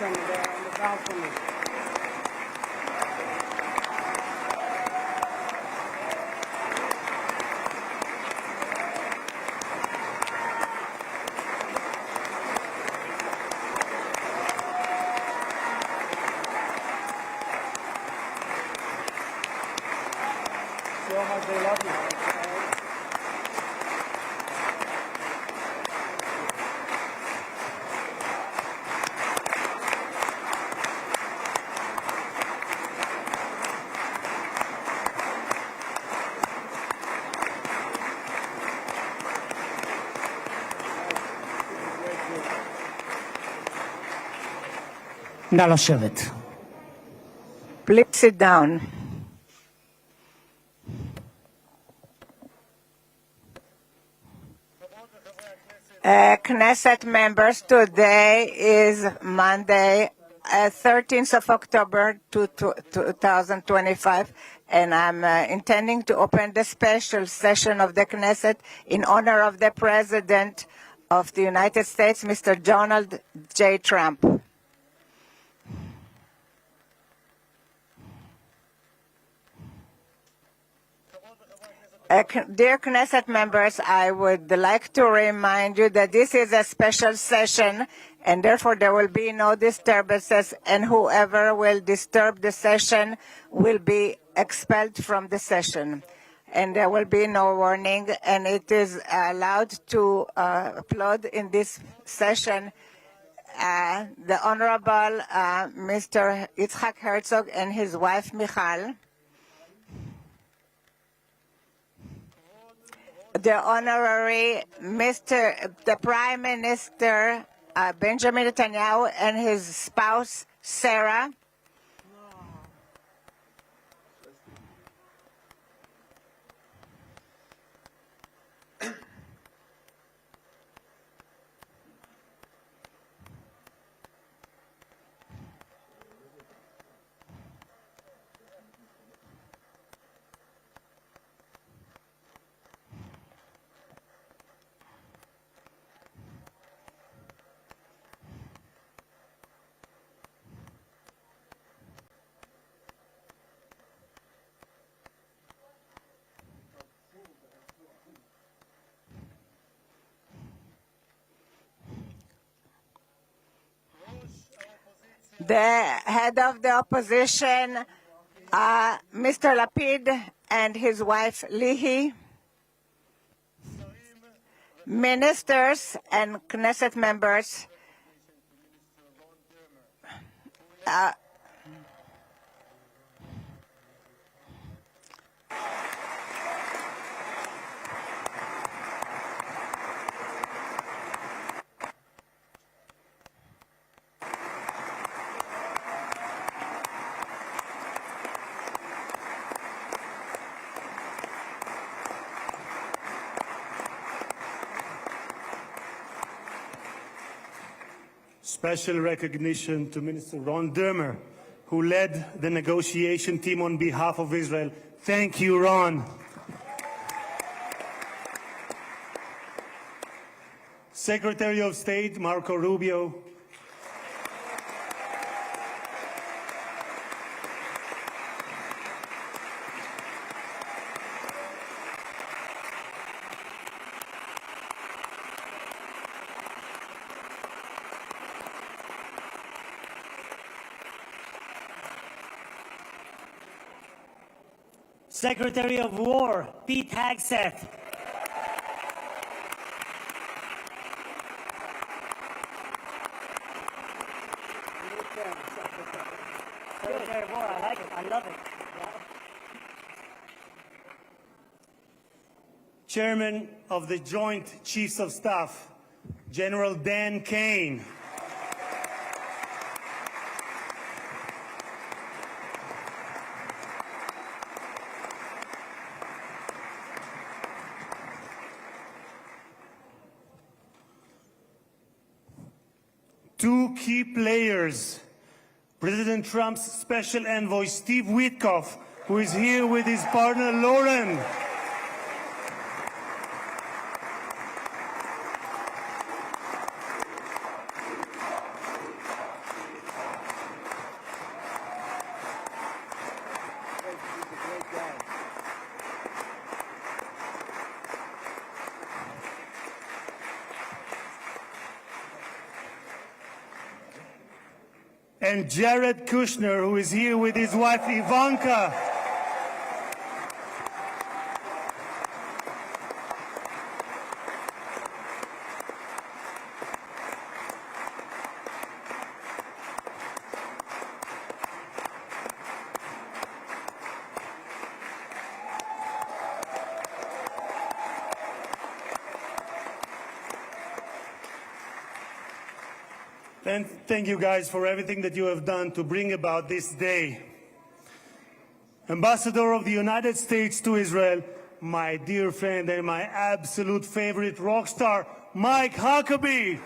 Ovation there on the balcony. See how much they love you. נא לשבת. Please sit down. Knesset members, today is Monday, 13th of October 2025, and I'm intending to open the special session of the Knesset in honor of the President of the United States, Mr. Donald J. Trump. Dear Knesset members, I would like to remind you that this is a special session and therefore there will be no disturbances, and whoever will disturb the session will be expelled from the session. And there will be no warning, and it is allowed to applaud in this session the Honorable Mr. Yitzhak Herzog and his wife Michal, the Honorary the Prime Minister Benjamin Netanyahu and his spouse Sarah, the head of the opposition, Mr. Lapid and his wife Lihi, ministers and Knesset members, Special recognition to Minister Ron Dermer, who led the negotiation team on behalf of Israel. Thank you, Ron. Secretary of State Marco Rubio, Secretary of War, Pete Hegseth. Secretary of War, I like it, I love it. Chairman of the Joint Chiefs of Staff, General Dan Kane. Two key players, President Trump's special envoy, Steve Witkoff, who is here with his partner, Lauren. and Jared Kushner, who is here with his wife Ivanka. And thank you guys for everything that you have done to bring about this day. Ambassador of the United States to Israel, my dear friend and my absolute favorite rock star, Mike Huckabee. Do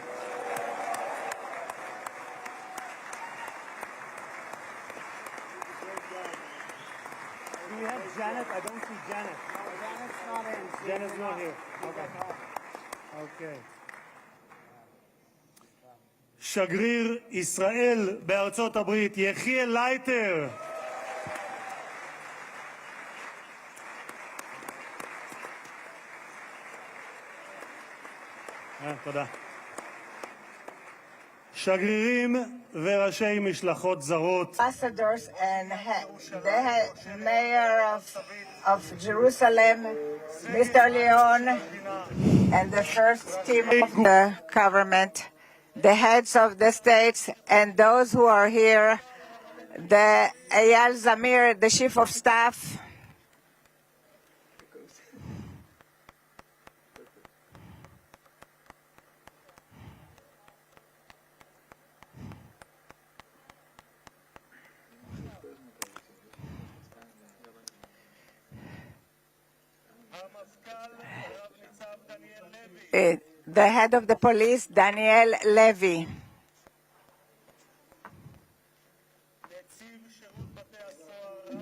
we have Janet? I don't see Janet. Janet's not in. Janet's not here. Okay. שגריר ישראל בארצות הברית, יחיאל לייטר. תודה. שגרירים וראשי משלחות זרות. Ambassadors and the mayor of Jerusalem, Mr. Leon, and the first team of the government, the heads of the states, and those who are here, the Eyal Zamir, the chief of staff, the head of the police, Daniel Levy,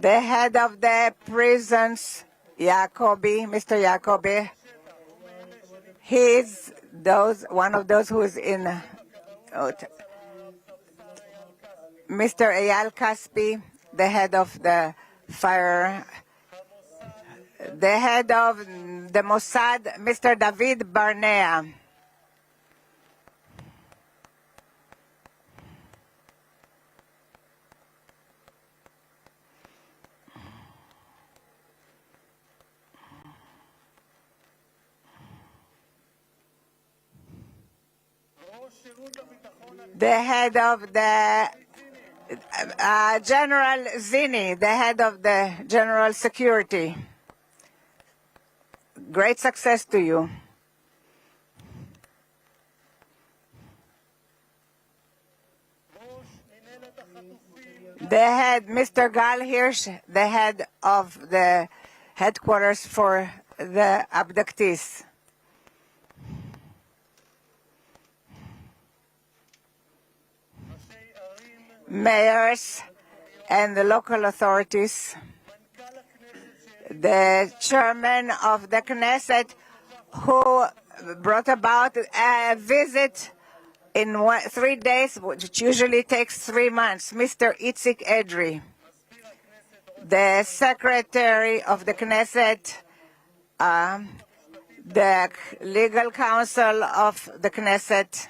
the head of the prisons, Mr. Jacobi. He's one of those who is in Mr. Eyal Kaspi, the head of the fire, the head of the Mossad, Mr. David Barnea. The head of the General Zini, the head of the General Security. Great success to you. The head, Mr. Gal Hirsch, the head of the headquarters for the abductees. Mayors and the local authorities, the chairman of the Knesset, who brought about a visit in 3 days, which usually takes 3 months, Mr. Itzik Edry, the secretary of the Knesset, the legal counsel of the Knesset,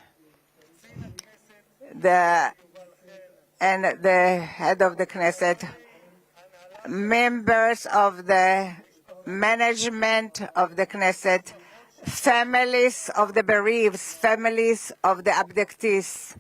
and the head of the Knesset, members of the management of the Knesset, families of the bereaved, families of the abductees.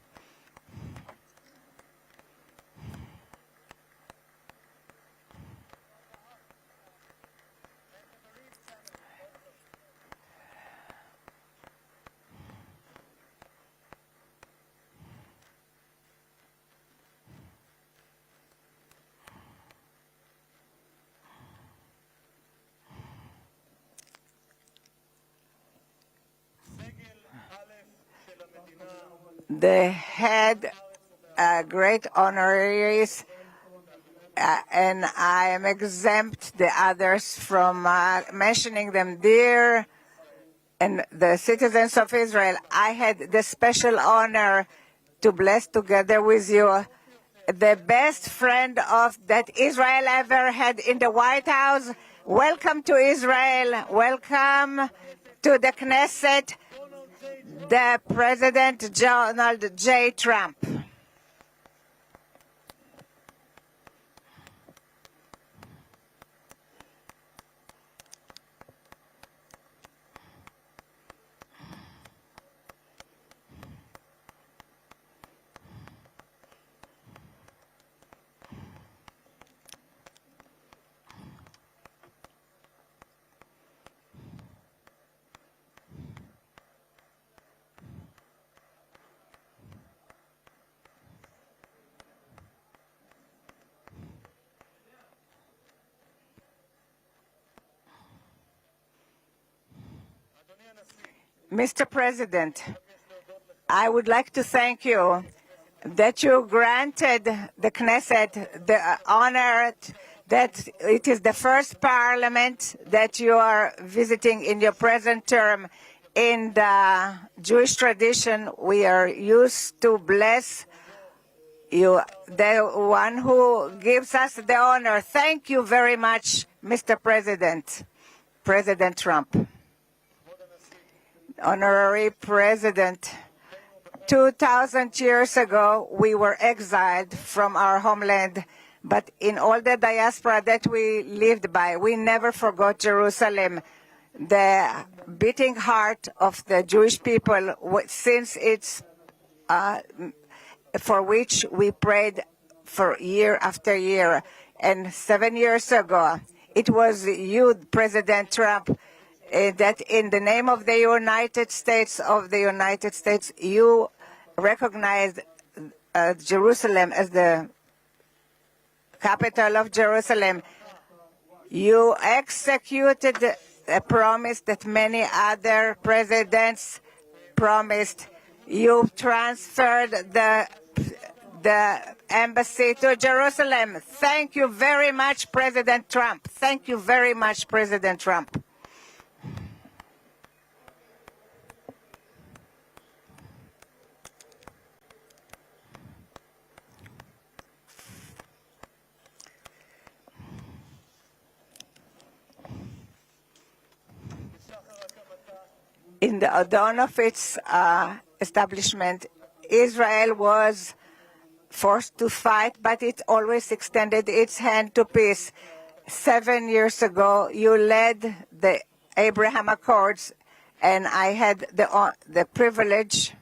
The head, great honoraries, and I am exempt the others from mentioning them, dear, and the citizens of Israel. I had the special honor to bless together with you the best friend that Israel ever had in the White House. Welcome to Israel. Welcome to the Knesset, the President Donald J. Trump. Mr. President, I would like to thank you that you granted the Knesset the honor that it is the first parliament that you are visiting in your present term. In the Jewish tradition, we are used to bless you, the one who gives us the honor. Thank you very much, Mr. President, President Trump. Honorary President, 2,000 years ago, we were exiled from our homeland, but in all the diaspora that we lived by, we never forgot Jerusalem, the beating heart of the Jewish people, since it's for which we prayed for year after year. And 7 years ago, it was you, President Trump, that in the name of the United States you recognized Jerusalem as the capital of Jerusalem. You executed a promise that many other presidents promised. You transferred the embassy to Jerusalem. Thank you very much, President Trump. Thank you very much, President Trump. In the dawn of its establishment, Israel was forced to fight, but it always extended its hand to peace. 7 years ago, you led the Abraham Accords, and I had the privilege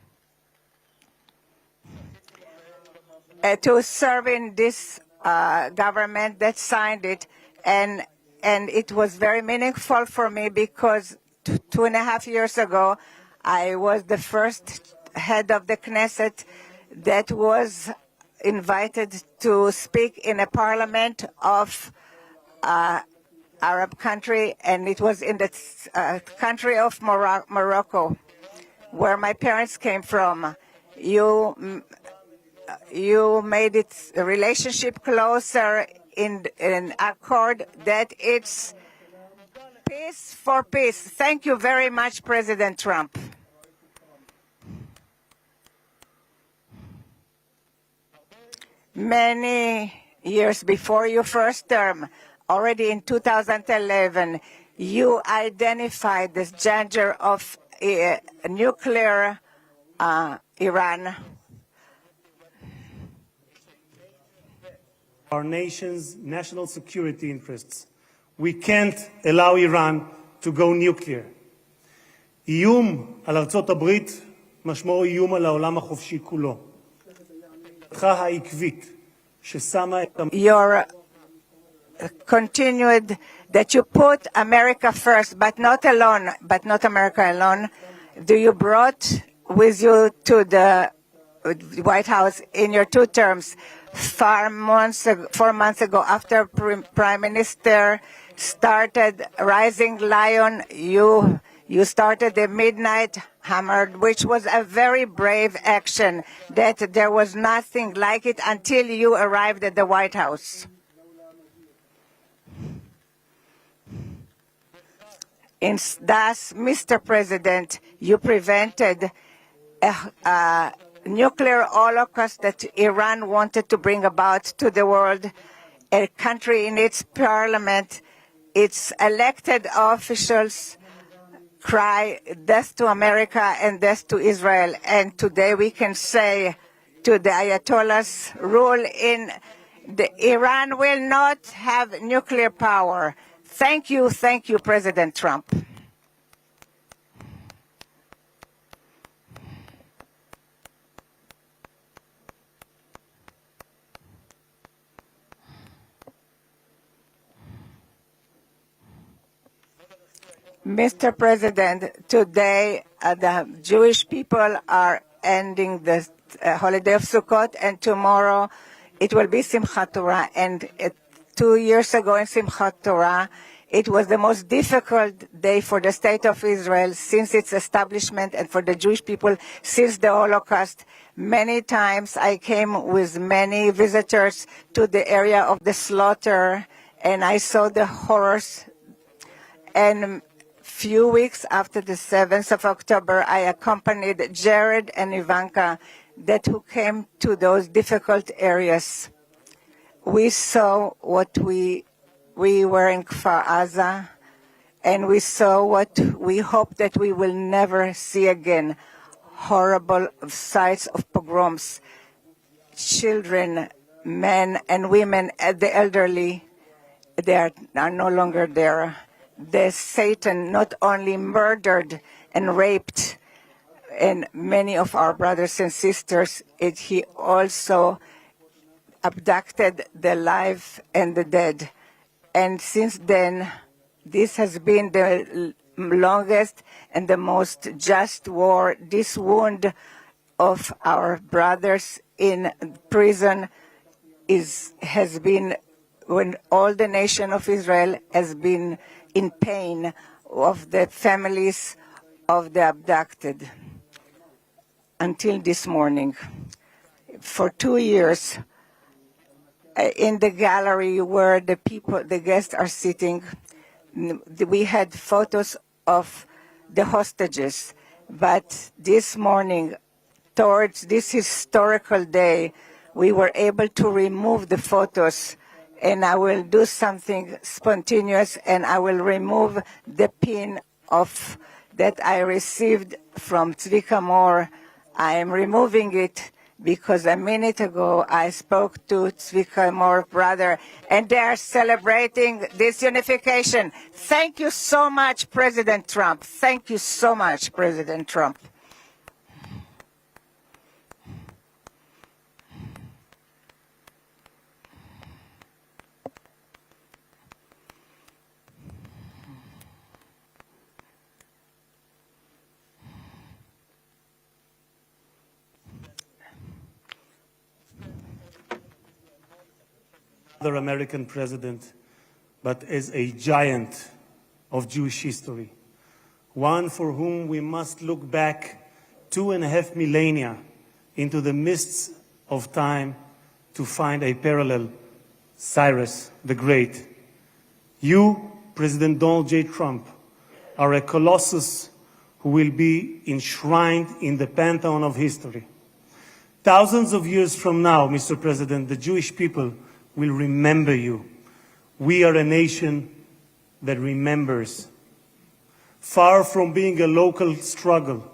to serve in this government that signed it, and it was very meaningful for me because 2.5 years ago, I was the first head of the Knesset that was invited to speak in a parliament of Arab country, and it was in the country of Morocco, where my parents came from. You made its relationship closer in accord that it's peace for peace. Thank you very much, President Trump. Many years before your first term, already in 2011, you identified this danger of nuclear Iran. Our nation's national security interests. We can't allow Iran to go nuclear. איום על ארצות הברית משמעו איום על העולם החופשי כולו. העקבית ששמה את Your continued that you put America first, but not America alone. You brought with you to the White House in your 2 terms 4 months ago, after Prime Minister started Rising Lion, you started the Midnight Hammer, which was a very brave action that there was nothing like it until you arrived at the White House. Thus, Mr. President, you prevented a nuclear holocaust that Iran wanted to bring about to the world. A country in its parliament, its elected officials cry death to America and death to Israel. And today we can say to the Ayatollahs, rule in Iran will not have nuclear power. Thank you, President Trump. Mr. President, today the Jewish people are ending the holiday of Sukkot, and tomorrow it will be Simchat Torah. And 2 years ago in Simchat Torah, It was the most difficult day for the State of Israel since its establishment and for the Jewish people since the Holocaust. Many times I came with many visitors to the area of the slaughter, and I saw the horrors. And few weeks after the 7th of October, I accompanied Jared and Ivanka who came to those difficult areas. We saw what we were in Kfar Aza, and we saw what we hope that we will never see again, horrible sights of pogroms, children, men and women, the elderly, they are no longer there. The Satan not only murdered and raped and many of our brothers and sisters, he also abducted the alive and the dead. And since then, this has been the longest and the most just war. This wound of our brothers in prison has been when all the nation of Israel has been in pain of the families of the abducted until this morning. For 2 years, in the gallery where the guests are sitting, we had photos of the hostages. But this morning, towards this historical day, we were able to remove the photos, and I will do something spontaneous, and I will remove the pin that I received from Tzvika Moore. I am removing it because a minute ago I spoke to Tzvika Moore's brother, and they are celebrating this unification. Thank you so much, President Trump. Thank you so much, President Trump. Other American president, but as a giant of Jewish history, one for whom we must look back 2.5 millennia into the mists of time to find a parallel, Cyrus the Great. You, President Donald J. Trump, are a colossus who will be enshrined in the pantheon of history. Thousands of years from now, Mr. President, the Jewish people will remember you. We are a nation that remembers. Far from being a local struggle,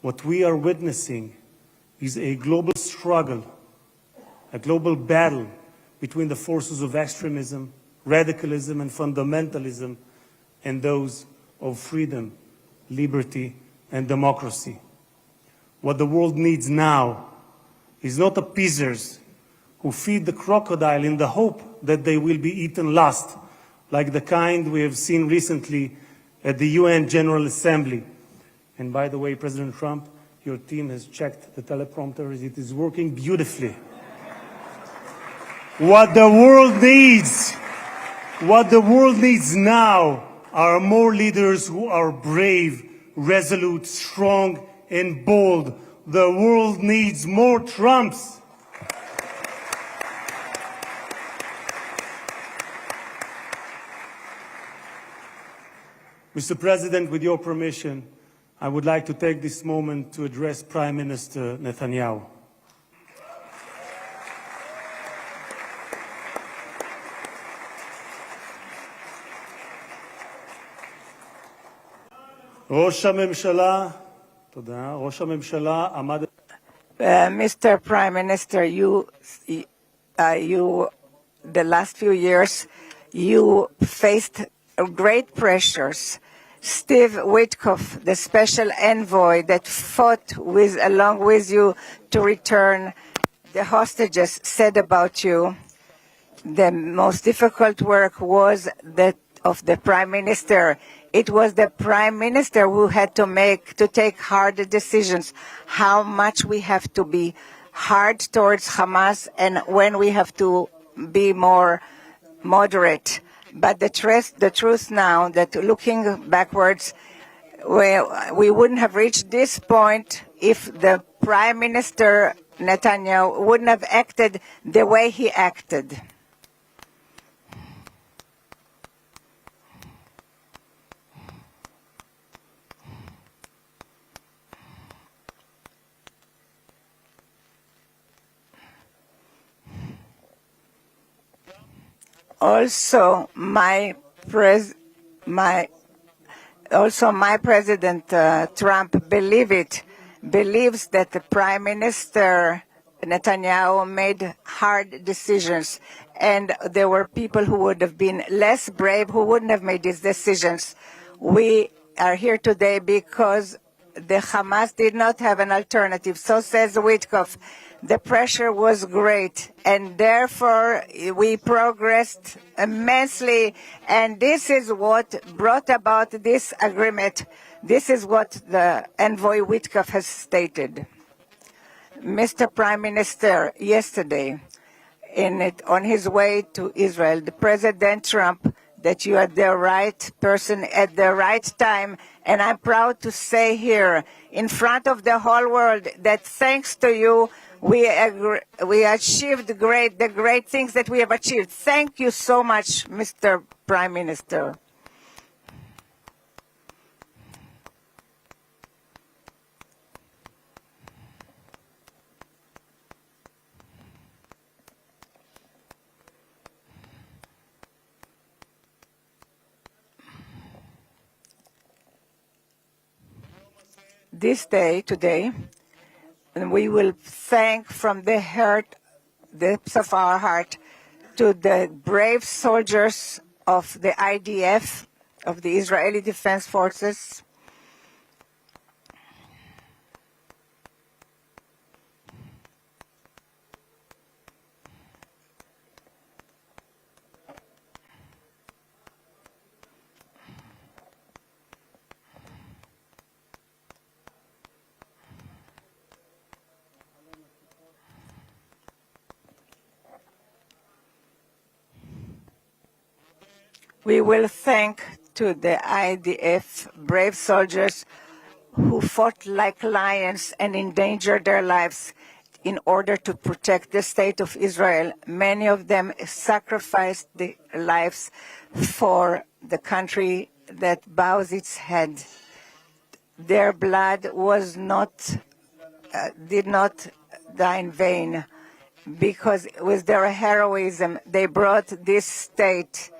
what we are witnessing is a global struggle, a global battle between the forces of extremism, radicalism, and fundamentalism, and those of freedom, liberty, and democracy. What the world needs now is not appeasers who feed the crocodile in the hope that they will be eaten last, like the kind we have seen recently at the UN General Assembly. And by the way, President Trump, your team has checked the teleprompter. It is working beautifully. What the world needs now are more leaders who are brave, resolute, strong, and bold. The world needs more Trumps. Mr. President, with your permission, I would like to take this moment to address Prime Minister Netanyahu. ראש הממשלה, תודה, ראש הממשלה עמד... Mr. Prime Minister, the last few years, you faced great pressures. Steve Witkoff, the special envoy that fought along with you to return the hostages, said about you, the most difficult work was that of the Prime Minister. It was the Prime Minister who had to take hard decisions, how much we have to be hard towards Hamas and when we have to be more moderate. But the truth now that looking backwards, we wouldn't have reached this point if the Prime Minister Netanyahu wouldn't have acted the way he acted. Also, my President Trump believes that the Prime Minister Netanyahu made hard decisions, and there were people who would have been less brave who wouldn't have made these decisions. We are here today because the Hamas did not have an alternative. So says Witkoff. The pressure was great, and therefore we progressed immensely, and this is what brought about this agreement. This is what the envoy Witkoff has stated. Mr. Prime Minister, yesterday, on his way to Israel, the President Trump, that you are the right person at the right time, and I'm proud to say here in front of the whole world that thanks to you, we achieved the great things that we have achieved. Thank you so much, Mr. Prime Minister. This day, today, and we will thank from the depths of our heart, to the brave soldiers of the IDF, of the Israeli Defense Forces, we will thank to the IDF brave soldiers who fought like lions and endangered their lives in order to protect the state of Israel. Many of them sacrificed their lives for the country that bows its head. Their blood did not die in vain, because with their heroism they brought this state,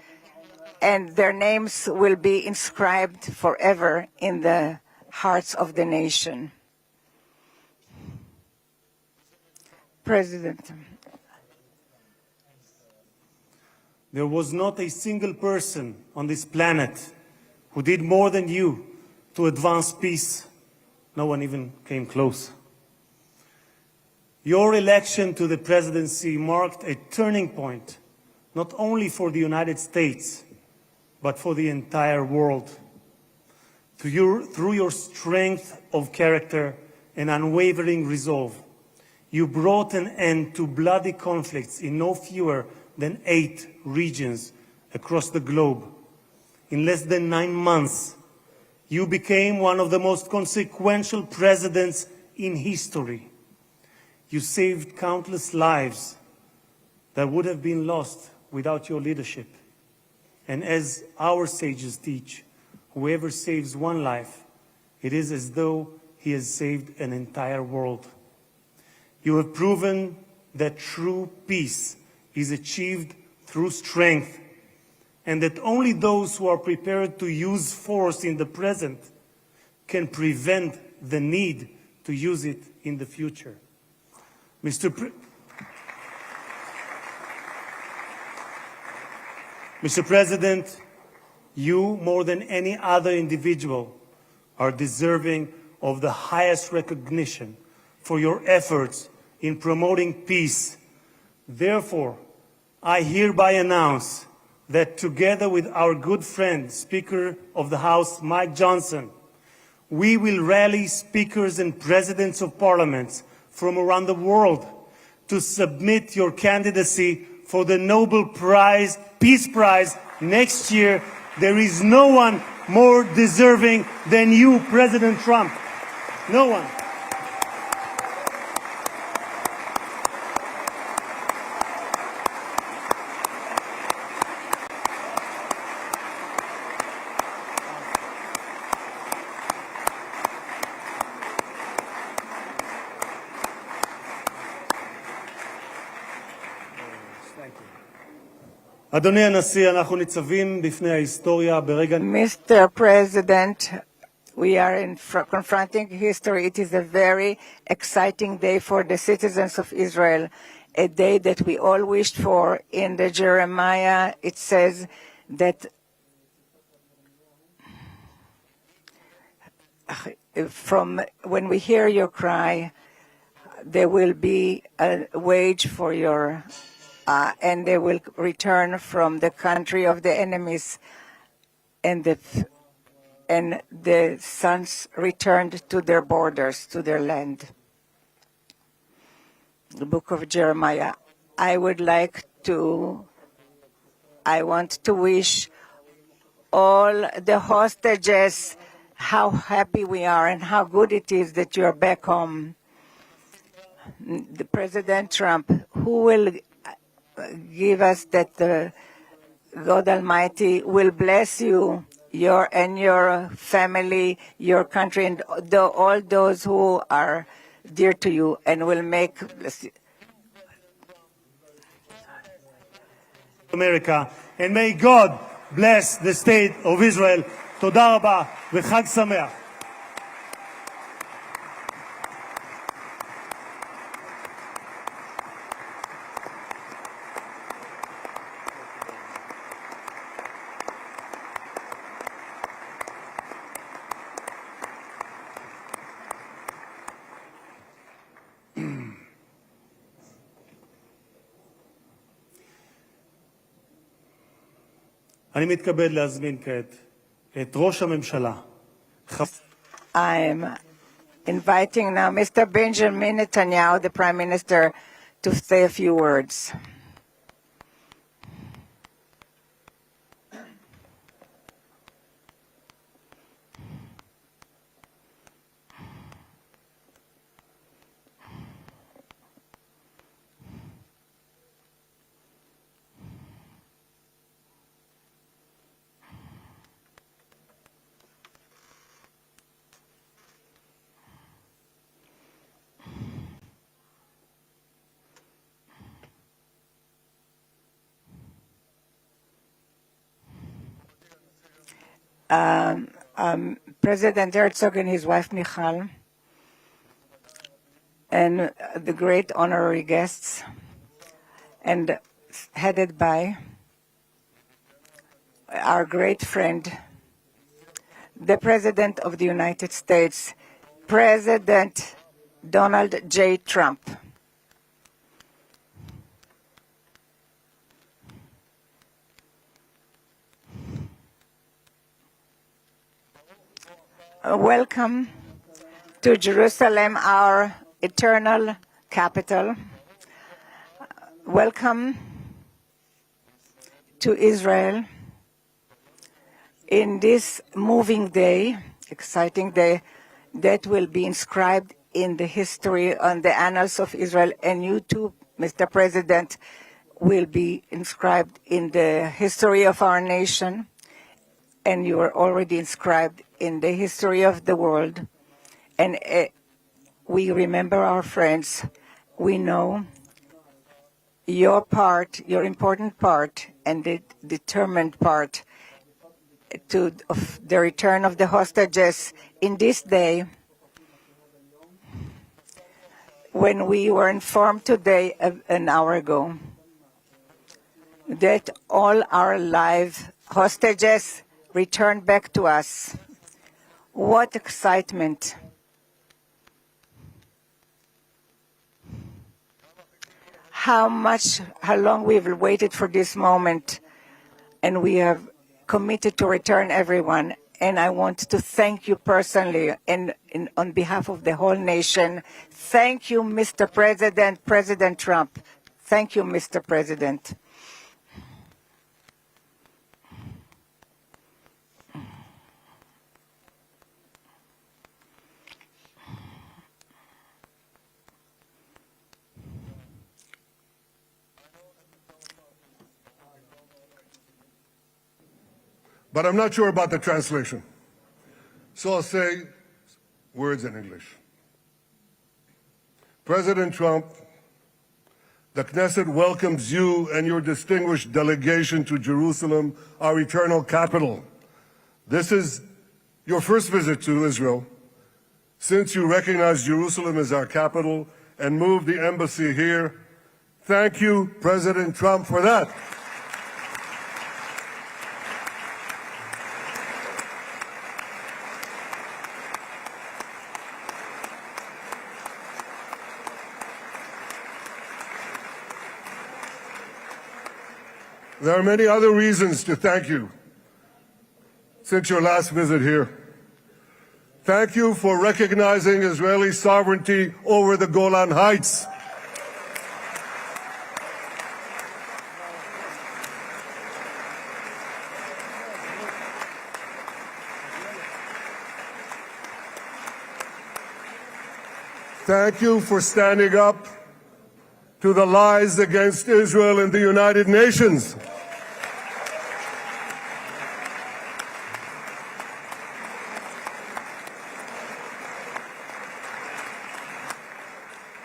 and their names will be inscribed forever in the hearts of the nation. President. There was not a single person on this planet who did more than you to advance peace. No one even came close. Your election to the presidency marked a turning point, not only for the United States, but for the entire world. Through your strength of character and unwavering resolve, you brought an end to bloody conflicts in no fewer than 8 regions across the globe. In less than 9 months, you became one of the most consequential presidents in history. You saved countless lives that would have been lost without your leadership. And as our sages teach, whoever saves one life, it is as though he has saved an entire world. You have proven that true peace is achieved through strength, and that only those who are prepared to use force in the present can prevent the need to use it in the future. Mr. President, you, more than any other individual, are deserving of the highest recognition for your efforts in promoting peace. Therefore, I hereby announce that together with our good friend, Speaker of the House, Mike Johnson, we will rally speakers and presidents of parliaments from around the world to submit your candidacy for the Nobel Prize, Peace Prize next year. There is no one more deserving than you, President Trump. No one. אדוני הנשיא, אנחנו ניצבים בפני ההיסטוריה ברגע... Mr. President, we are confronting history. It is a very exciting day for the citizens of Israel, a day that we all wished for. In the Jeremiah, it says that from when we hear your cry, there will be a wage for your and they will return from the country of the enemies, and the sons returned to their borders, to their land. The book of Jeremiah. I want to wish all the hostages how happy we are and how good it is that you're back home. The President Trump, who will give us that the God Almighty will bless you, your family, your country, and all those who are dear to you, and will make America. And may God bless the state of Israel. תודה רבה וחג שמח. אני מתכבד להזמין כעת את ראש הממשלה. I'm inviting now Mr. Benjamin Netanyahu, the Prime Minister, to say a few words. President Herzog and his wife Michal, and the great honorary guests, and headed by our great friend, the President of the United States, President Donald J. Trump. Welcome to Jerusalem, our eternal capital. Welcome to Israel in this moving day, exciting day, that will be inscribed in the history, on the annals of Israel, and you too, Mr. President, will be inscribed in the history of our nation, and you are already inscribed in the history of the world. And we remember our friends. We know your part, your important part, and the determined part of the return of the hostages in this day, when we were informed today, an hour ago, that all our live hostages returned back to us. What excitement. How long we've waited for this moment, and we have committed to return everyone. And I want to thank you personally and on behalf of the whole nation. Thank you, Mr. President, President Trump. Thank you, Mr. President. But I'm not sure about the translation. So I'll say words in English. President Trump, the Knesset welcomes you and your distinguished delegation to Jerusalem, our eternal capital. This is your first visit to Israel since you recognize Jerusalem as our capital and moved the embassy here. Thank you, President Trump, for that. There are many other reasons to thank you since your last visit here. Thank you for recognizing Israeli sovereignty over the Golan Heights. Thank you for standing up to the lies against Israel in the United Nations.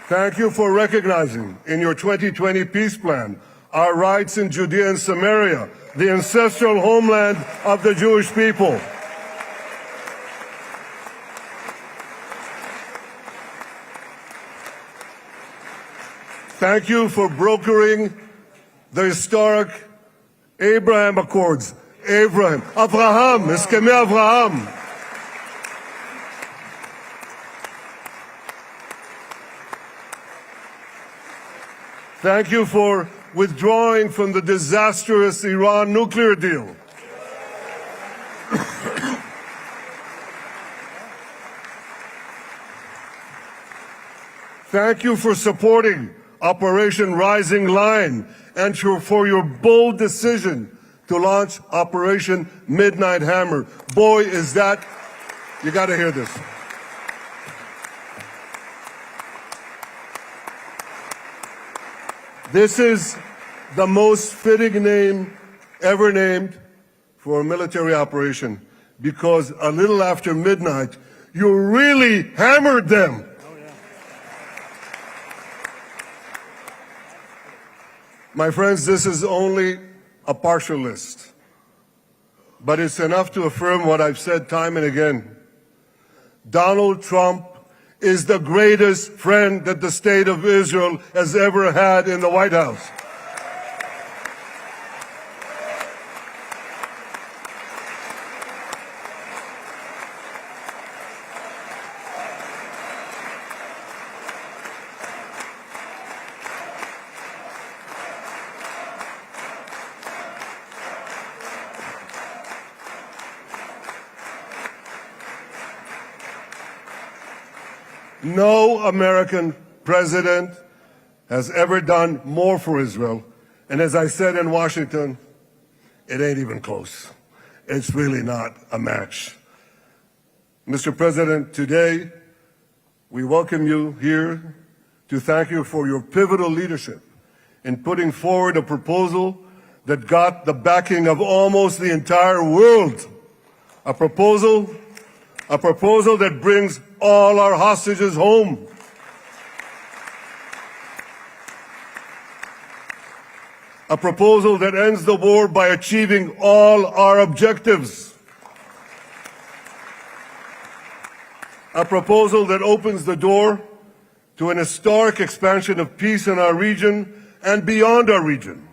Thank you for recognizing in your 2020 peace plan our rights in Judea and Samaria, the ancestral homeland of the Jewish people. Thank you for brokering the historic Abraham Accords. Abraham, Eskamei Avraham. Thank you for withdrawing from the disastrous Iran nuclear deal. Thank you for supporting Operation Rising Lion and for your bold decision to launch Operation Midnight Hammer. Boy, is that, you got to hear this. This is the most fitting name ever named for a military operation, because a little after midnight, you really hammered them. My friends, this is only a partial list, but it's enough to affirm what I've said time and again. Donald Trump is the greatest friend that the State of Israel has ever had in the White House. No American president has ever done more for Israel. And as I said in Washington, it ain't even close. It's really not a match. Mr. President, today we welcome you here to thank you for your pivotal leadership in putting forward a proposal that got the backing of almost the entire world. A proposal that brings all our hostages home. A proposal that ends the war by achieving all our objectives. A proposal that opens the door to an historic expansion of peace in our region and beyond our region.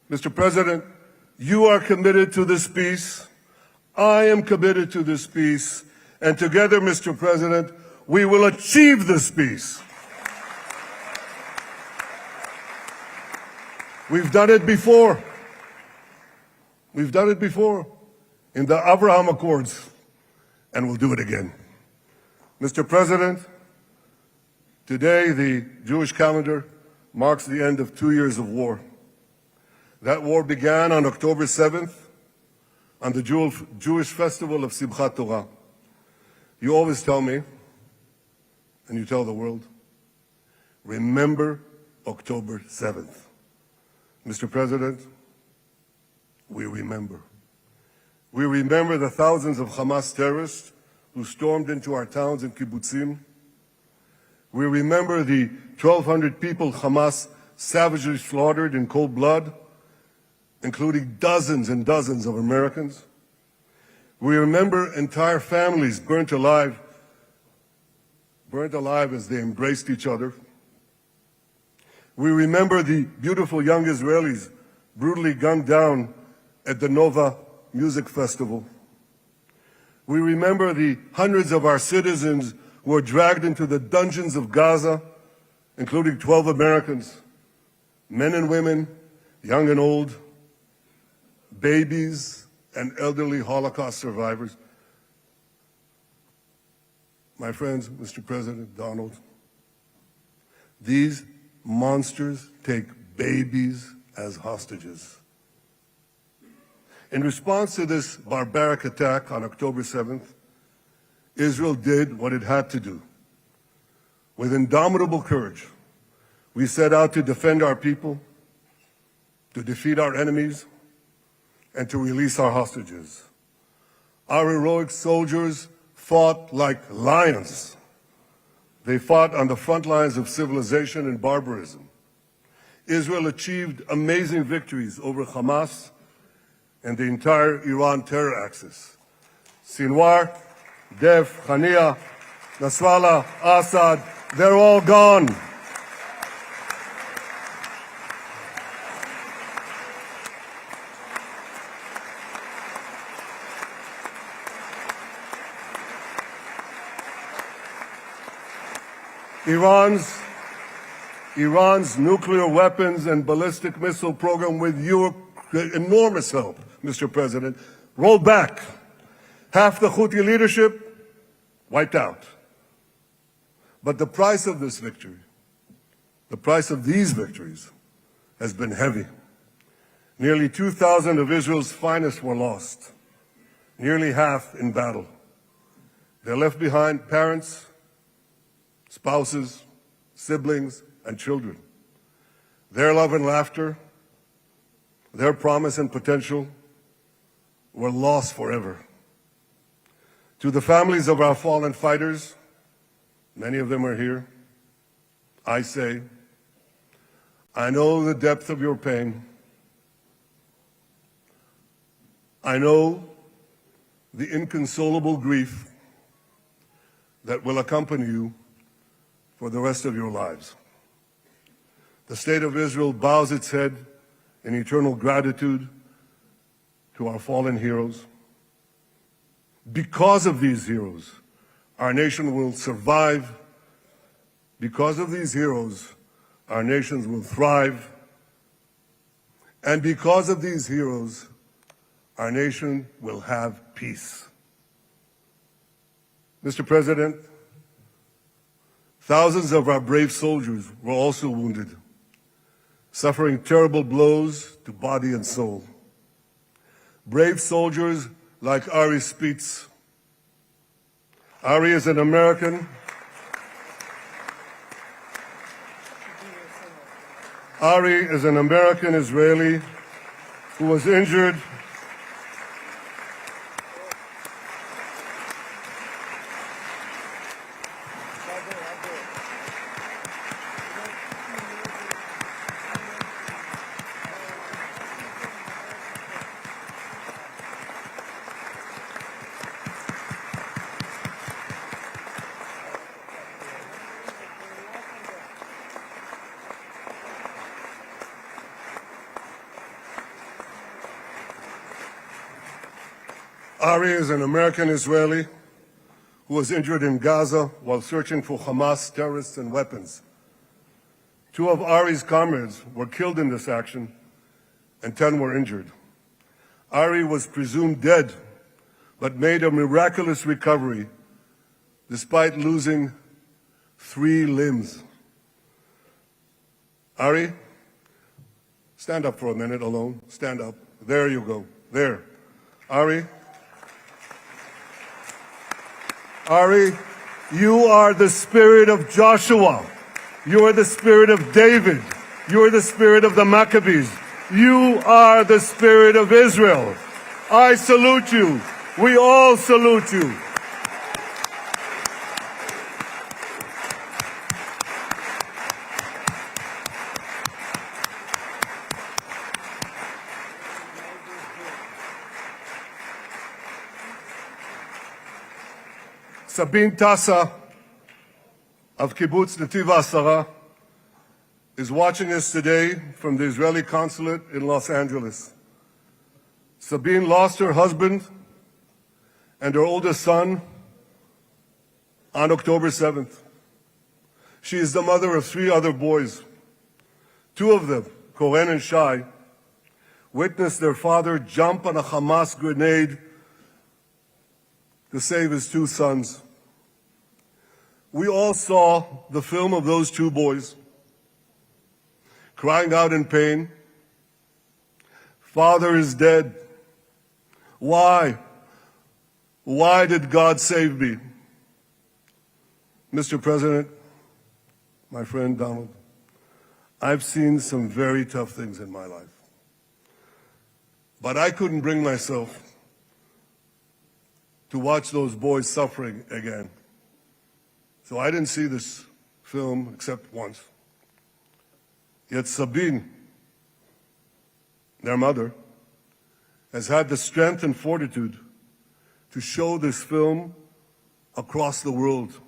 Mr. President, you are committed to this peace. I am committed to this peace. And together, Mr. President, we will achieve this peace. We've done it before. We've done it before in the Abraham Accords, and we'll do it again. Mr. President, today the Jewish calendar marks the end of 2 years of war. That war began on October 7th, on the Jewish festival of Simchat Torah. You always tell me, and you tell the world, remember October 7th. Mr. President, we remember. We remember the thousands of Hamas terrorists who stormed into our towns and kibbutzim. We remember the 1,200 people Hamas savagely slaughtered in cold blood, including dozens and dozens of Americans. We remember entire families burnt alive as they embraced each other. We remember the beautiful young Israelis brutally gunned down at the Nova Music Festival. We remember the hundreds of our citizens who were dragged into the dungeons of Gaza, including 12 Americans, men and women, young and old, babies and elderly Holocaust survivors. My friends, Mr. President, Donald, these monsters take babies as hostages. In response to this barbaric attack on October 7th, Israel did what it had to do. With indomitable courage, we set out to defend our people, to defeat our enemies, and to release our hostages. Our heroic soldiers fought like lions. They fought on the front lines of civilization and barbarism. Israel achieved amazing victories over Hamas and the entire Iran terror axis. Sinwar, Dev, Hania, Nasrallah, Assad, they're all gone. Iran's nuclear weapons and ballistic missile program, with your enormous help, Mr. President, rolled back. Half the Houthi leadership wiped out. But the price of this victory, the price of these victories, has been heavy. Nearly 2,000 of Israel's finest were lost, nearly half in battle. They left behind parents, spouses, siblings, and children. Their love and laughter, their promise and potential were lost forever. To the families of our fallen fighters, many of them are here, I say, I know the depth of your pain. I know the inconsolable grief that will accompany you for the rest of your lives. The state of Israel bows its head in eternal gratitude to our fallen heroes. Because of these heroes, our nation will survive. Because of these heroes, our nations will thrive. And because of these heroes, our nation will have peace. Mr. President, thousands of our brave soldiers were also wounded, suffering terrible blows to body and soul. Brave soldiers like Ari Spitz. Ari is an American. Ari is an American Israeli who was injured Ari is an American Israeli who was injured in Gaza while searching for Hamas terrorists and weapons. 2 of Ari's comrades were killed in this action, and 10 were injured. Ari was presumed dead, but made a miraculous recovery despite losing 3 limbs. Ari, stand up for a minute alone. Stand up. There you go. There. Ari. Ari, you are the spirit of Joshua. You are the spirit of David. You are the spirit of the Maccabees. You are the spirit of Israel. I salute you. We all salute you. Sabine Tassa of Kibbutz Netiv HaAsara is watching us today from the Israeli consulate in Los Angeles. Sabine lost her husband and her oldest son on October 7th. She is the mother of 3 other boys. 2 of them, Koren and Shai, witnessed their father jump on a Hamas grenade to save his 2 sons. We all saw the film of those 2 boys crying out in pain, "Father is dead. Why? Why did God save me?" Mr. President, my friend Donald, I've seen some very tough things in my life. But I couldn't bring myself to watch those boys suffering again. So I didn't see this film except once. Yet Sabine, their mother, has had the strength and fortitude to show this film across the world.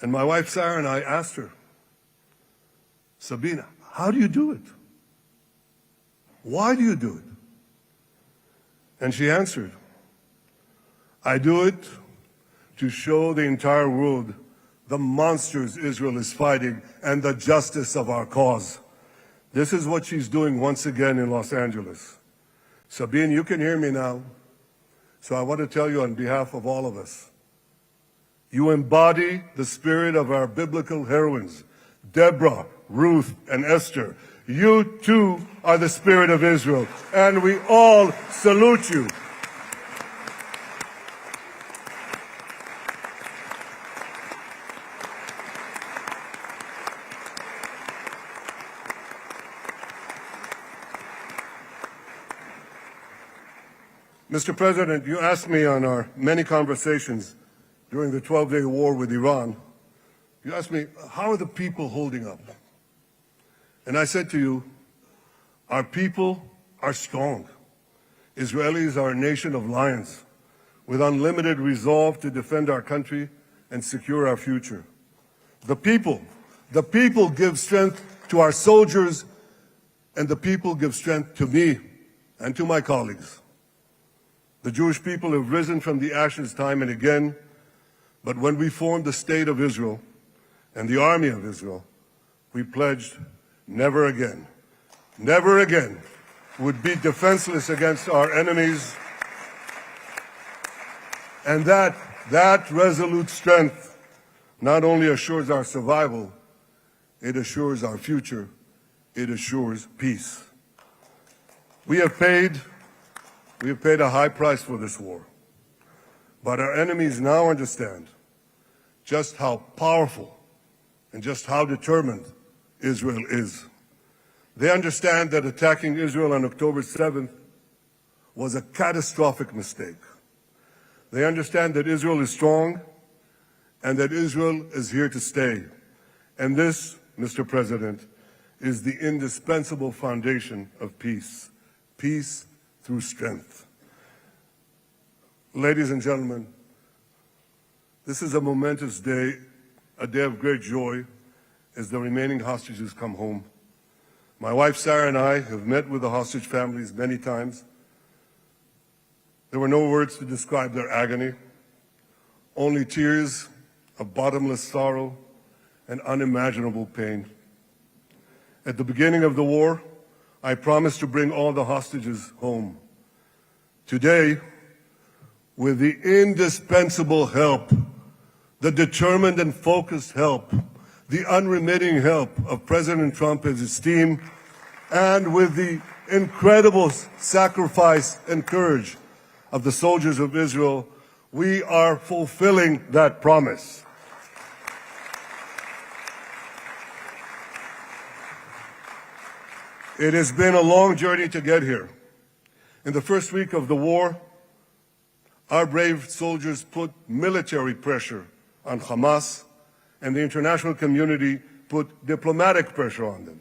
And my wife Sarah and I asked her, "Sabine, how do you do it? Why do you do it?" And she answered, "I do it to show the entire world the monsters Israel is fighting and the justice of our cause." This is what she's doing once again in Los Angeles. Sabine, you can hear me now, so I want to tell you on behalf of all of us, you embody the spirit of our biblical heroines, Deborah, Ruth, and Esther. You too are the spirit of Israel, and we all salute you. Mr. President, you asked me on our many conversations during the 12-day war with Iran, you asked me, how are the people holding up? And I said to you, our people are strong. Israelis are a nation of lions with unlimited resolve to defend our country and secure our future. The people give strength to our soldiers, and the people give strength to me and to my colleagues. The Jewish people have risen from the ashes time and again, but when we formed the State of Israel and the Army of Israel, we pledged never again would be defenseless against our enemies. And that resolute strength not only assures our survival, it assures our future, it assures peace. We have paid a high price for this war, but our enemies now understand just how powerful and just how determined Israel is. They understand that attacking Israel on October 7th was a catastrophic mistake. They understand that Israel is strong and that Israel is here to stay. And this, Mr. President, is the indispensable foundation of peace. Peace through strength. Ladies and gentlemen, this is a momentous day, a day of great joy as the remaining hostages come home. My wife Sarah and I have met with the hostage families many times. There were no words to describe their agony, only tears of bottomless sorrow and unimaginable pain. At the beginning of the war, I promised to bring all the hostages home. Today, with the indispensable help, the determined and focused help, the unremitting help of President Trump and his team, and with the incredible sacrifice and courage of the soldiers of Israel, we are fulfilling that promise. It has been a long journey to get here. In the first week of the war, our brave soldiers put military pressure on Hamas, and the international community put diplomatic pressure on them.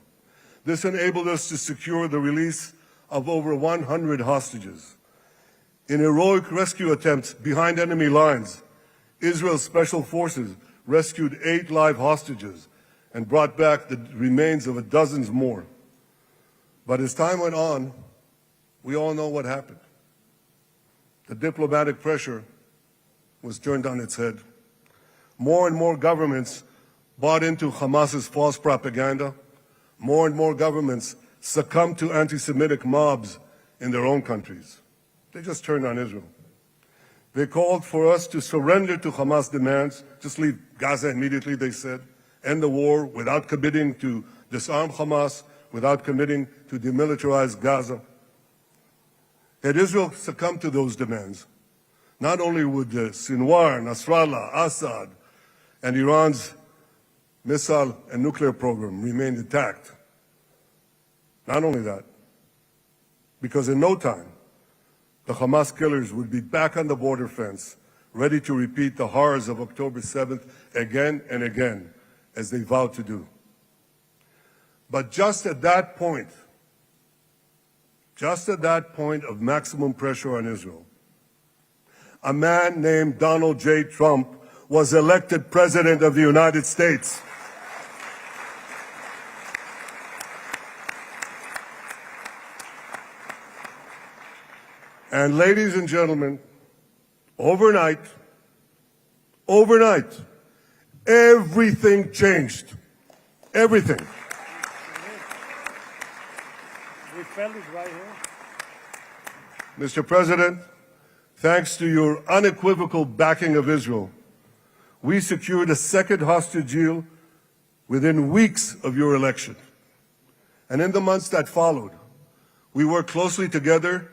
This enabled us to secure the release of over 100 hostages. In heroic rescue attempts behind enemy lines, Israel's special forces rescued 8 live hostages and brought back the remains of dozens more. But as time went on, we all know what happened. The diplomatic pressure was turned on its head. More and more governments bought into Hamas's false propaganda. More and more governments succumbed to anti-Semitic mobs in their own countries. They just turned on Israel. They called for us to surrender to Hamas demands, just leave Gaza immediately, they said, end the war without committing to disarm Hamas, without committing to demilitarize Gaza. Had Israel succumbed to those demands, not only would Sinwar, Nasrallah, Assad, and Iran's missile and nuclear program remain intact. Not only that, because in no time, the Hamas killers would be back on the border fence, ready to repeat the horrors of October 7th again and again, as they vowed to do. But just at that point of maximum pressure on Israel, a man named Donald J. Trump was elected President of the United States. And ladies and gentlemen, overnight, everything changed. Everything. We felt it right here. Mr. President, thanks to your unequivocal backing of Israel, we secured a second hostage deal within weeks of your election. And in the months that followed, we worked closely together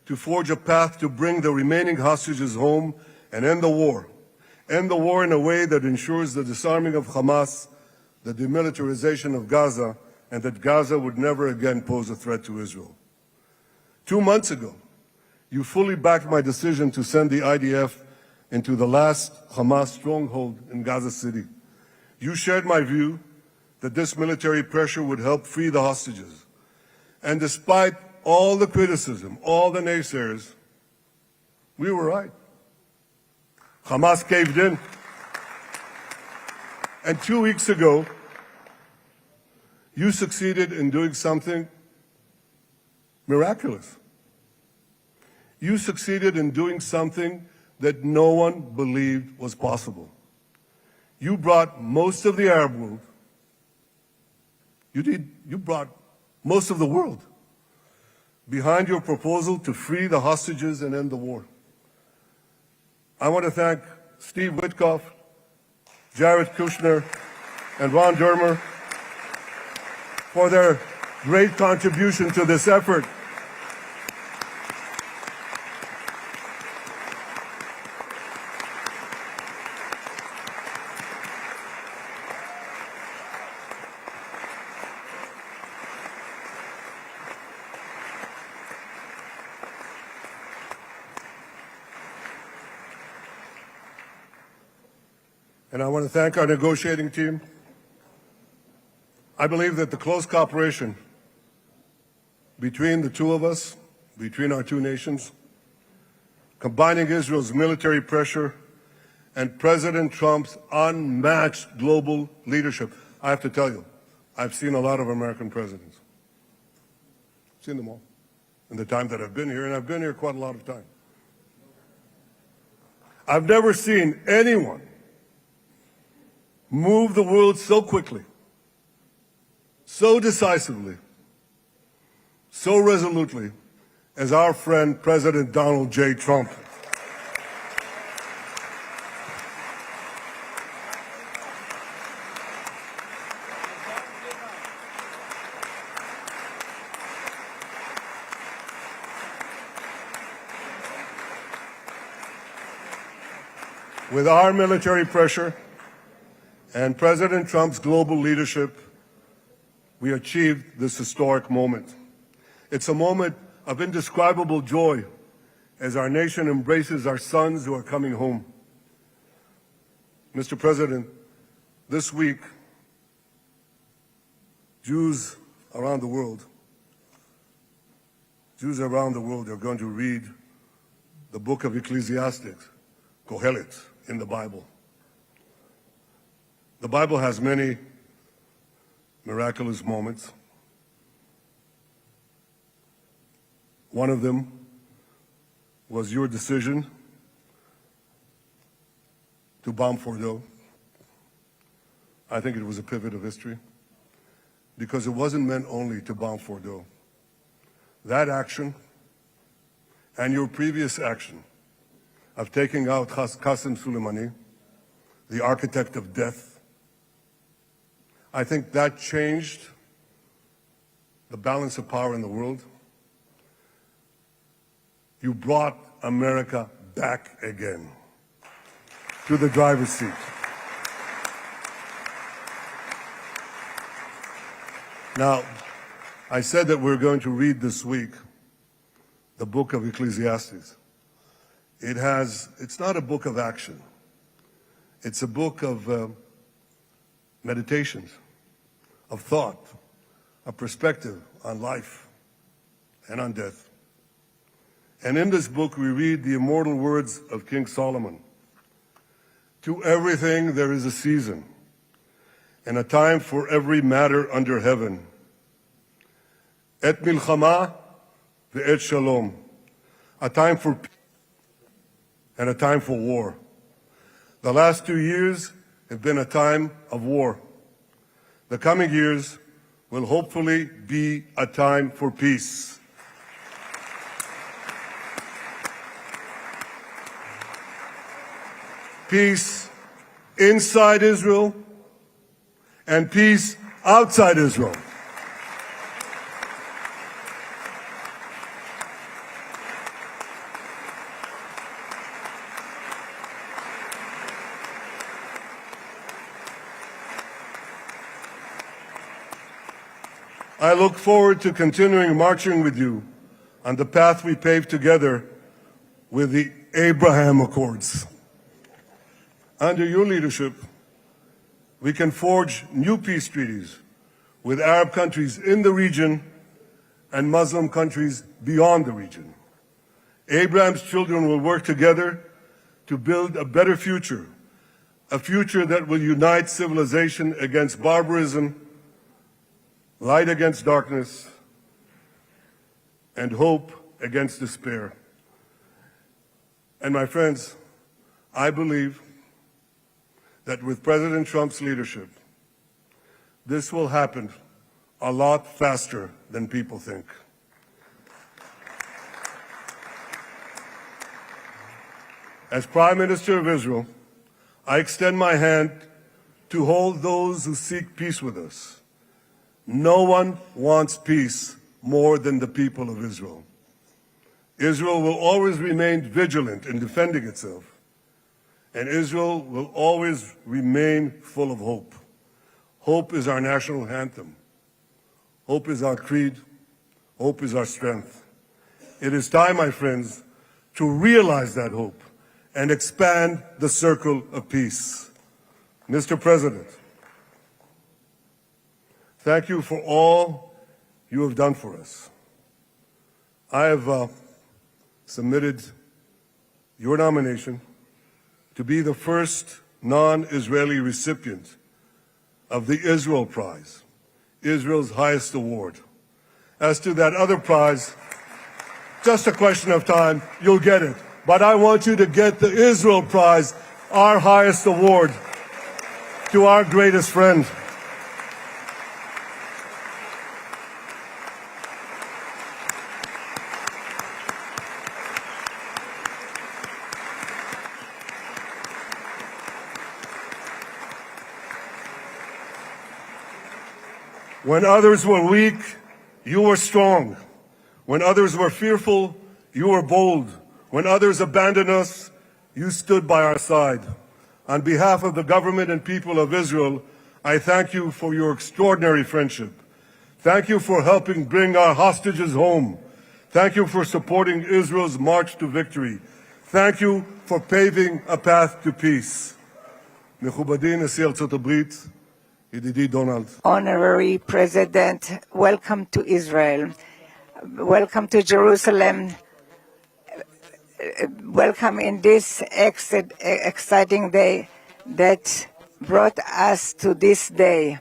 to forge a path to bring the remaining hostages home and end the war. End the war in a way that ensures the disarming of Hamas, the demilitarization of Gaza, and that Gaza would never again pose a threat to Israel. 2 months ago, you fully backed my decision to send the IDF into the last Hamas stronghold in Gaza City. You shared my view that this military pressure would help free the hostages. And despite all the criticism, all the naysayers, we were right. Hamas caved in. And 2 weeks ago, you succeeded in doing something miraculous. You succeeded in doing something that no one believed was possible. You brought most of the Arab world, you brought most of the world behind your proposal to free the hostages and end the war. I want to thank Steve Witkoff, Jared Kushner, and Ron Dermer for their great contribution to this effort. And I want to thank our negotiating team. I believe that the close cooperation between the two of us, between our two nations, combining Israel's military pressure and President Trump's unmatched global leadership. I have to tell you, I've seen a lot of American presidents. I've seen them all in the time that I've been here, and I've been here quite a lot of time. I've never seen anyone move the world so quickly, so decisively, so resolutely as our friend President Donald J. Trump. With our military pressure and President Trump's global leadership, we achieved this historic moment. It's a moment of indescribable joy as our nation embraces our sons who are coming home. Mr. President, this week, Jews around the world are going to read the book of Ecclesiastes, Kohelet, in the Bible. The Bible has many miraculous moments. One of them was your decision to bomb Fordo. I think it was a pivot of history because it wasn't meant only to bomb Fordo. That action and your previous action of taking out Qasem Soleimani, the architect of death, I think that changed the balance of power in the world. You brought America back again to the driver's seat. Now, I said that we're going to read this week the book of Ecclesiastes. It's not a book of action. It's a book of meditations, of thought, of perspective on life and on death. And in this book, we read the immortal words of King Solomon. To everything there is a season, and a time for every matter under heaven. Et milchama ve'et shalom. A time for peace and a time for war. The last 2 years have been a time of war. The coming years will hopefully be a time for peace. Peace inside Israel and peace outside Israel. I look forward to continuing marching with you on the path we paved together with the Abraham Accords. Under your leadership, we can forge new peace treaties with Arab countries in the region and Muslim countries beyond the region. Abraham's children will work together to build a better future, a future that will unite civilization against barbarism, light against darkness, and hope against despair. And my friends, I believe that with President Trump's leadership, this will happen a lot faster than people think. As Prime Minister of Israel, I extend my hand to hold those who seek peace with us. No one wants peace more than the people of Israel. Israel will always remain vigilant in defending itself, and Israel will always remain full of hope. Hope is our national anthem. Hope is our creed. Hope is our strength. It is time, my friends, to realize that hope and expand the circle of peace. Mr. President, thank you for all you have done for us. I have submitted your nomination to be the first non-Israeli recipient of the Israel Prize, Israel's highest award. As to that other prize, just a question of time, you'll get it. But I want you to get the Israel Prize, our highest award, to our greatest friend. When others were weak, you were strong. When others were fearful, you were bold. When others abandoned us, you stood by our side. On behalf of the government and people of Israel, I thank you for your extraordinary friendship. Thank you for helping bring our hostages home. Thank you for supporting Israel's march to victory. Thank you for paving a path to peace. מכובדי נשיא ארצות הברית, ידידי דונלד. Honorary President, welcome to Israel. Welcome to Jerusalem. Welcome in this exciting day that brought us to this day.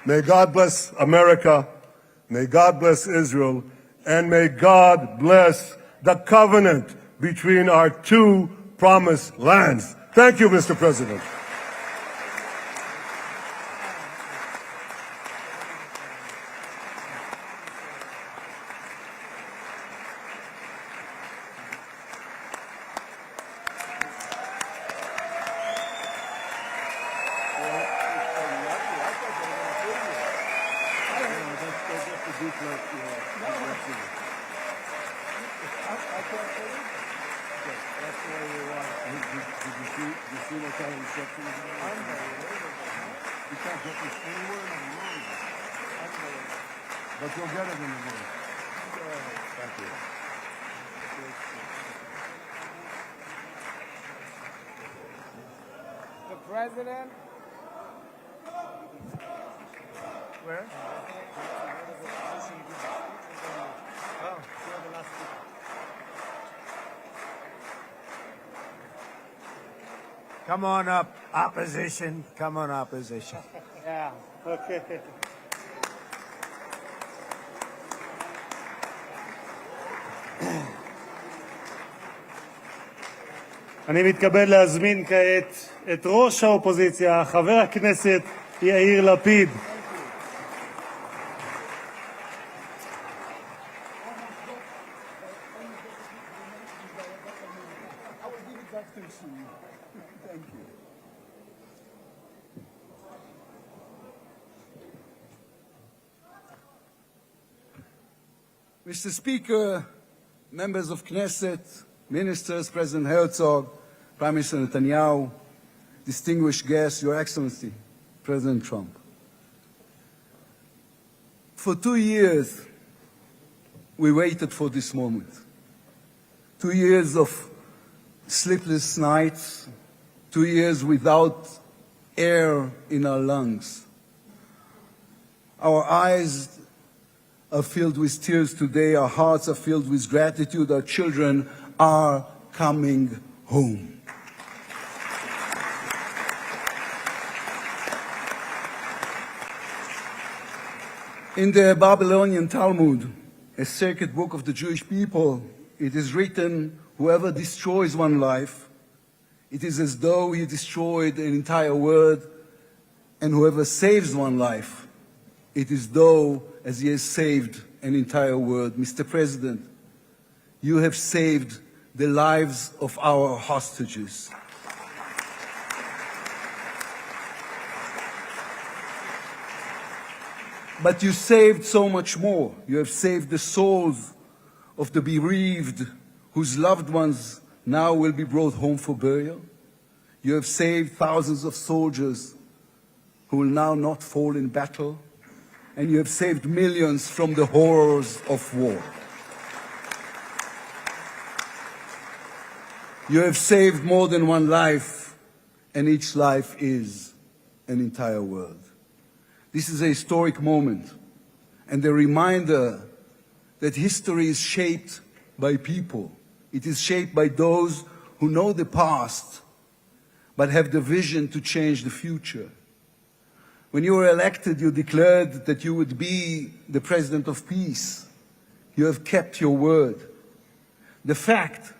May God bless America, may God bless Israel, and may God bless the covenant between our two promised lands. Thank you, Mr. President. But you'll get it in the morning. Thank you. The president. Where? Oh, the last speaker. Come on up, opposition. Come on, opposition. Yeah, okay. אני מתכבד להזמין כעת את ראש האופוזיציה, חבר הכנסת יאיר לפיד. Mr. Speaker, members of Knesset, ministers, President Herzog, Prime Minister Netanyahu, distinguished guests, Your Excellency, President Trump. For 2 years, we waited for this moment. 2 years of sleepless nights, 2 years without air in our lungs. Our eyes are filled with tears today. Our hearts are filled with gratitude. Our children are coming home. In the Babylonian Talmud, a sacred book of the Jewish people, it is written, whoever destroys one life, it is as though he destroyed an entire world, and whoever saves one life, it is though as he has saved an entire world. Mr. President, you have saved the lives of our hostages. But you saved so much more. You have saved the souls of the bereaved whose loved ones now will be brought home for burial. You have saved thousands of soldiers who will now not fall in battle. And you have saved millions from the horrors of war. You have saved more than one life, and each life is an entire world. This is a historic moment, and a reminder that history is shaped by people. It is shaped by those who know the past, but have the vision to change the future. When you were elected, you declared that you would be the president of peace. You have kept your word. The fact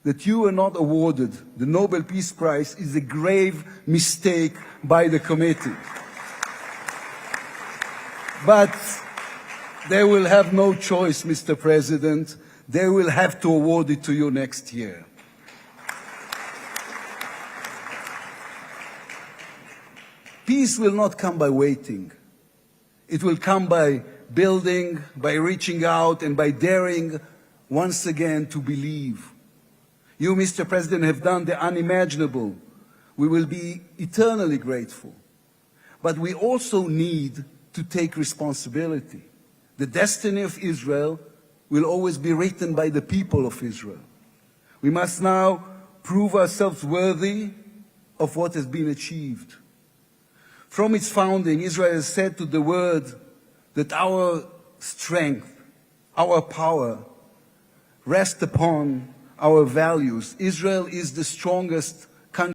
that you were not awarded the Nobel Peace Prize is a grave mistake by the committee. But they will have no choice, Mr. President. They will have to award it to you next year. Peace will not come by waiting. It will come by building, by reaching out, and by daring once again to believe. You, Mr. President, have done the unimaginable. We will be eternally grateful. But we also need to take responsibility. The destiny of Israel will always be written by the people of Israel. We must now prove ourselves worthy of what has been achieved. From its founding, Israel has said to the world that our strength, our power, rest upon our values. Israel is the strongest